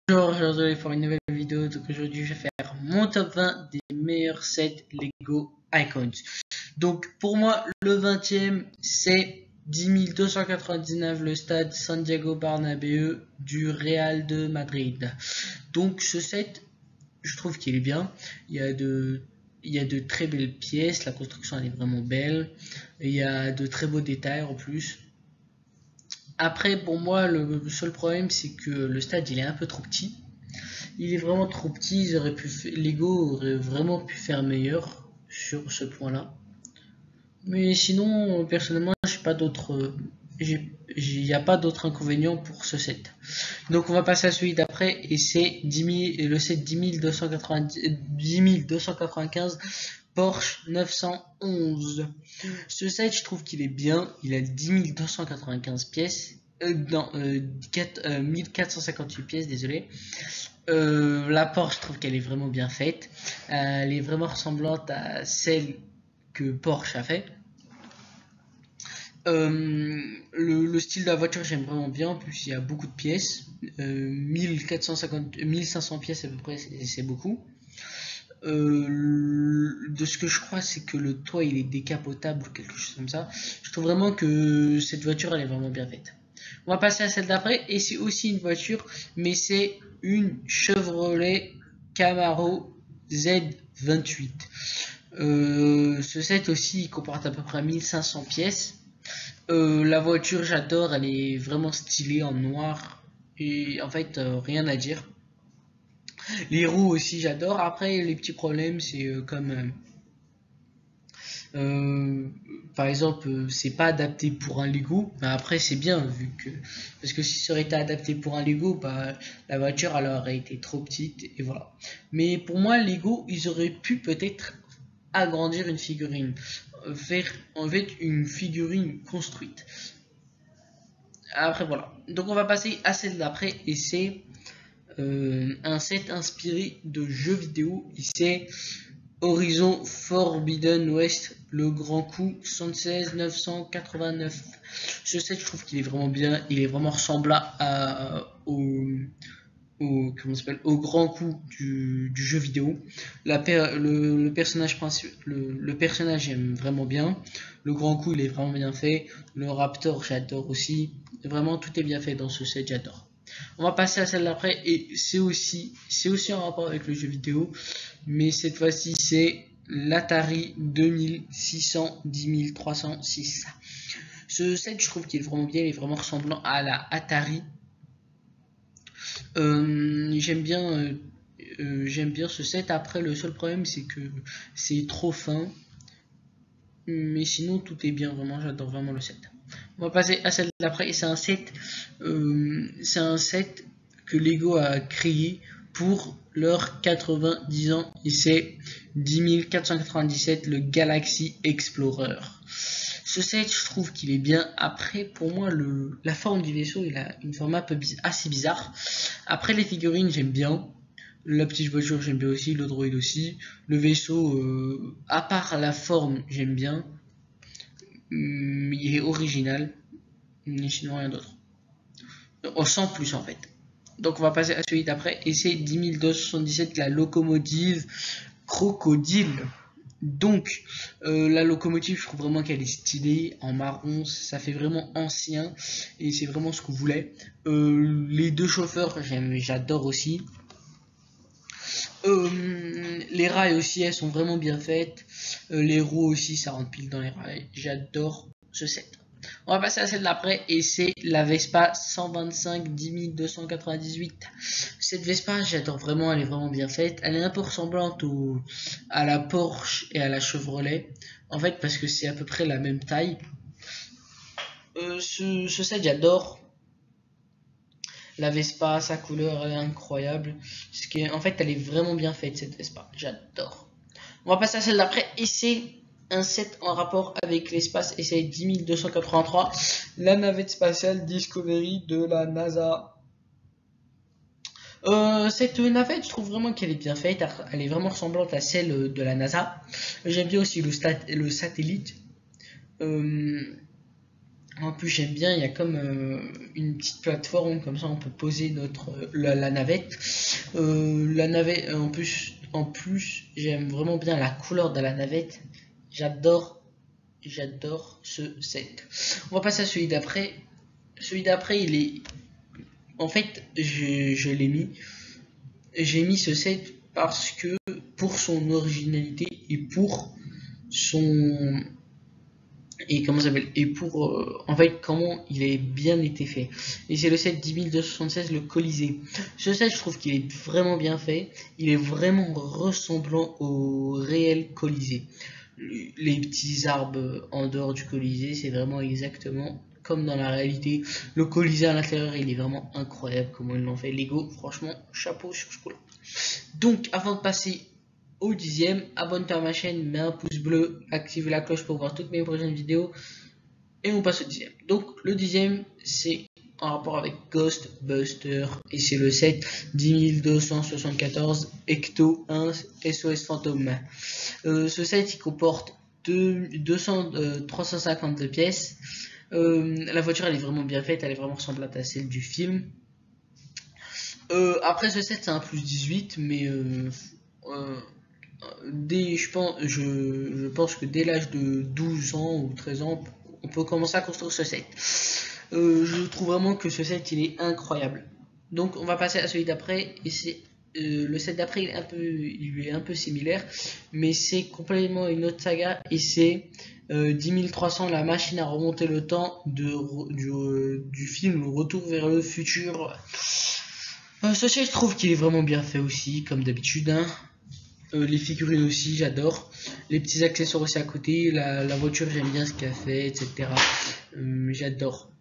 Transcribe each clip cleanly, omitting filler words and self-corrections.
Bonjour, je vous retrouve pour une nouvelle vidéo. Donc aujourd'hui, je vais faire mon top 20 des meilleurs sets Lego Icons. Donc pour moi, le 20e, c'est 10 299, le stade Santiago Bernabéu du Real de Madrid. Donc ce set, je trouve qu'il est bien. Il y a de très belles pièces, la construction elle est vraiment belle. Il y a de très beaux détails en plus. Après, pour moi, le seul problème, c'est que le stade, il est un peu trop petit. Il est vraiment trop petit. Lego aurait vraiment pu faire meilleur sur ce point-là. Mais sinon, personnellement, j'ai pas d'autres, il n'y a pas d'autres inconvénients pour ce set. Donc, on va passer à celui d'après et c'est le set 10 295 Porsche 911. Ce set, je trouve qu'il est bien. Il a 10 295 pièces. 1458 pièces, désolé. La Porsche, je trouve qu'elle est vraiment bien faite. Elle est vraiment ressemblante à celle que Porsche a fait. Le style de la voiture, j'aime vraiment bien. En plus, il y a beaucoup de pièces. 1500 pièces à peu près, c'est beaucoup. De ce que je crois, c'est que le toit il est décapotable ou quelque chose comme ça. Je trouve vraiment que cette voiture elle est vraiment bien faite. On va passer à celle d'après et c'est aussi une voiture, mais c'est une Chevrolet Camaro Z28. Ce set aussi il comporte à peu près 1500 pièces. La voiture j'adore, elle est vraiment stylée en noir et en fait rien à dire. Les roues aussi, j'adore. Après, les petits problèmes, c'est euh, par exemple, c'est pas adapté pour un Lego. Mais après, c'est bien vu que parce que si ça aurait été adapté pour un Lego, bah la voiture elle aurait été trop petite et voilà. Mais pour moi, Lego, ils auraient pu peut-être agrandir une figurine, faire en fait une figurine construite. Après voilà. Donc on va passer à celle d'après et c'est un set inspiré de jeux vidéo. C'est Horizon Forbidden West, le grand coup 76 989. Ce set, je trouve qu'il est vraiment bien. Il est vraiment ressemblant au grand coup du jeu vidéo. Le personnage principal, le personnage j'aime vraiment bien. Le grand coup, il est vraiment bien fait. Le Raptor, j'adore aussi. Vraiment, tout est bien fait dans ce set, j'adore. On va passer à celle d'après et c'est aussi en rapport avec le jeu vidéo, mais cette fois-ci c'est l'Atari 2600 10306. Ce set, je trouve qu'il est vraiment bien, il est vraiment ressemblant à la Atari. J'aime bien ce set. Après, le seul problème c'est que c'est trop fin, mais sinon tout est bien. Vraiment, j'adore vraiment le set. On va passer à celle d'après. C'est un set que Lego a créé pour leurs 90 ans et c'est 10 497 le Galaxy Explorer. Ce set, je trouve qu'il est bien. Après, pour moi, la forme du vaisseau, il a une forme assez bizarre. Après, les figurines, j'aime bien. La petite voiture, j'aime bien aussi. Le droïde aussi. Le vaisseau, à part la forme, j'aime bien. Il est original. Mais sinon, rien d'autre. Sans plus, en fait. Donc, on va passer à celui d'après. Et c'est 10 277, la locomotive Crocodile. Donc, la locomotive, je trouve vraiment qu'elle est stylée, en marron, ça fait vraiment ancien, et c'est vraiment ce qu'on voulait. Les deux chauffeurs, j'adore aussi. Les rails aussi, elles sont vraiment bien faites. Les roues aussi, ça rentre pile dans les rails. J'adore ce set. On va passer à celle d'après et c'est la Vespa 125 10298. Cette Vespa, j'adore vraiment, elle est vraiment bien faite. Elle est un peu ressemblante à la Porsche et à la Chevrolet. En fait, parce que c'est à peu près la même taille. Ce set, j'adore. La Vespa, sa couleur, elle est incroyable. En fait, elle est vraiment bien faite, cette Vespa. J'adore. On va passer à celle d'après et c'est un set en rapport avec l'espace et c'est 10 283, la navette spatiale Discovery de la NASA. Cette navette, je trouve vraiment qu'elle est bien faite, elle est vraiment ressemblante à celle de la NASA. J'aime bien aussi le satellite. En plus, j'aime bien, il y a comme une petite plateforme, comme ça on peut poser la navette. La navette, en plus, j'aime vraiment bien la couleur de la navette. J'adore, j'adore ce set. On va passer à celui d'après. Celui d'après, il est, en fait, je l'ai mis. J'ai mis ce set parce que pour son originalité et pour son comment ça s'appelle et pour en fait comment il a bien été fait. Et c'est le set 10276, le Colisée. Ce set, je trouve qu'il est vraiment bien fait. Il est vraiment ressemblant au réel Colisée. Les petits arbres en dehors du Colisée, c'est vraiment exactement comme dans la réalité. Le Colisée à l'intérieur, il est vraiment incroyable comment ils l'ont fait. Lego, franchement, chapeau sur ce coup-là. Donc, avant de passer au 10e, abonne-toi à ma chaîne, mets un pouce bleu, active la cloche pour voir toutes mes prochaines vidéos. Et on passe au 10e. Donc, le 10e, c'est en rapport avec Ghostbuster. Et c'est le set 10274 Ecto 1 SOS Fantôme. Ce set, il comporte 352 pièces. La voiture, elle est vraiment bien faite, elle est vraiment ressemblante à celle du film. Après ce set, c'est un plus 18, mais je pense que dès l'âge de 12 ans ou 13 ans, on peut commencer à construire ce set. Je trouve vraiment que ce set, il est incroyable. Donc on va passer à celui d'après, et c'est le set d'après, il est un peu similaire, mais c'est complètement une autre saga, et c'est 10300, la machine à remonter le temps du film Retour vers le futur. Ce set, je trouve qu'il est vraiment bien fait aussi, comme d'habitude, hein. Les figurines aussi, j'adore. Les petits accessoires aussi à côté. La voiture, j'aime bien ce qu'elle fait, etc. J'adore.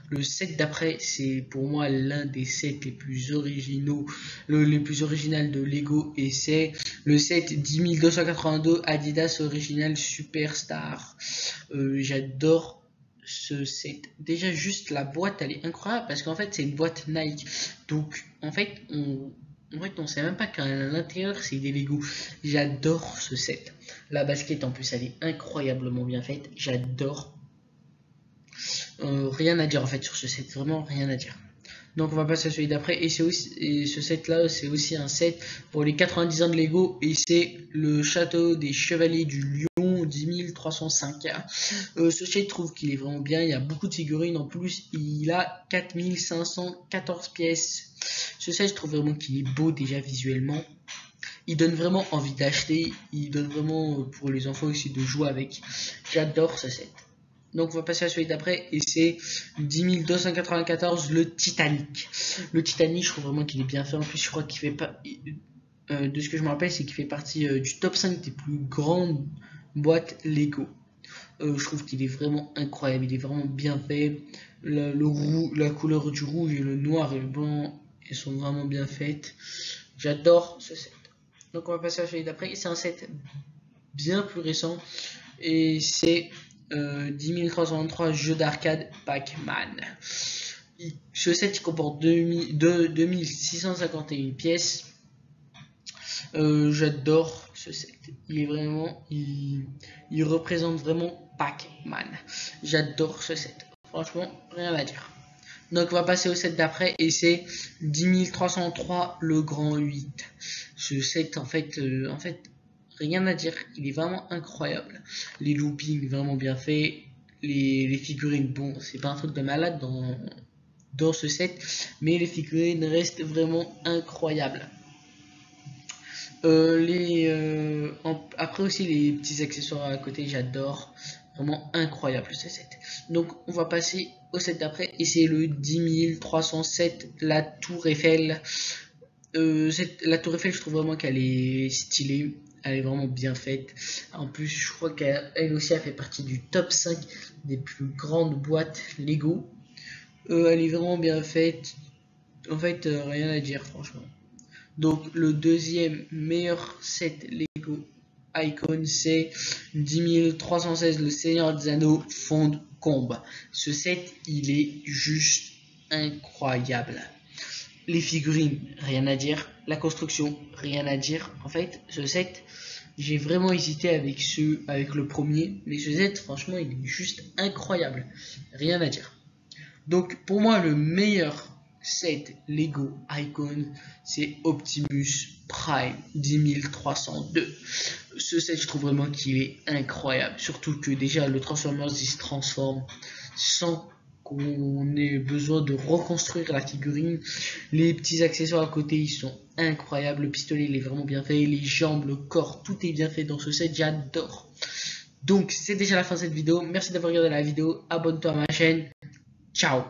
Le set d'après, c'est pour moi l'un des sets les plus originaux, les plus originales de Lego. Et c'est le set 10282 Adidas Original Superstar. J'adore ce set. Déjà, juste la boîte, elle est incroyable parce qu'en fait, c'est une boîte Nike. Donc, en fait, on sait même pas qu'à l'intérieur, c'est des Lego. J'adore ce set. La basket, en plus, elle est incroyablement bien faite. J'adore. Rien à dire en fait sur ce set, vraiment rien à dire. Donc on va passer à celui d'après, et ce set là, c'est aussi un set pour les 90 ans de Lego, et c'est le château des chevaliers du lion 10305. Ce set, je trouve qu'il est vraiment bien, il y a beaucoup de figurines, en plus il a 4514 pièces. Ce set, je trouve vraiment qu'il est beau déjà visuellement. Il donne vraiment envie d'acheter, il donne vraiment pour les enfants aussi de jouer avec. J'adore ce set. Donc on va passer à celui d'après, et c'est 10294, le Titanic. Le Titanic, je trouve vraiment qu'il est bien fait. En plus, je crois qu'il fait pas, de ce que je me rappelle, c'est qu'il fait partie du top 5 des plus grandes boîtes Lego. Je trouve qu'il est vraiment incroyable, il est vraiment bien fait. La couleur du rouge et le noir et le blanc, elles sont vraiment bien faites. J'adore ce set. Donc on va passer à celui d'après, c'est un set bien plus récent, et c'est 10323 jeux d'arcade Pac-Man. Ce set, il comporte 2651 pièces. J'adore ce set. Il est vraiment, il représente vraiment Pac-Man. J'adore ce set. Franchement, rien à dire. Donc on va passer au set d'après, et c'est 10303 le grand 8. Ce set, en fait, rien à dire, il est vraiment incroyable. Les loopings vraiment bien faits, les figurines, bon, c'est pas un truc de malade dans ce set, mais les figurines restent vraiment incroyables. Après aussi les petits accessoires à côté, j'adore, vraiment incroyable ce set. Donc on va passer au set d'après, et c'est le 10307, la Tour Eiffel. La Tour Eiffel, je trouve vraiment qu'elle est stylée, elle est vraiment bien faite. En plus, je crois qu'elle aussi a fait partie du top 5 des plus grandes boîtes Lego. Elle est vraiment bien faite. En fait, rien à dire, franchement. Donc, le deuxième meilleur set Lego Icon, c'est 10316, le Seigneur des Anneaux Fond de Combe. Ce set, il est juste incroyable. Les figurines, rien à dire. La construction, rien à dire. En fait, ce set, J'ai vraiment hésité avec le premier, mais ce Z, franchement, il est juste incroyable. Rien à dire. Donc, pour moi, le meilleur set Lego Icon, c'est Optimus Prime 10302. Ce set, je trouve vraiment qu'il est incroyable. Surtout que déjà, le Transformers, il se transforme sans qu'on ait besoin de reconstruire la figurine. Les petits accessoires à côté, ils sont incroyables. Le pistolet, il est vraiment bien fait. Les jambes, le corps, tout est bien fait dans ce set. J'adore. Donc, c'est déjà la fin de cette vidéo. Merci d'avoir regardé la vidéo. Abonne-toi à ma chaîne. Ciao.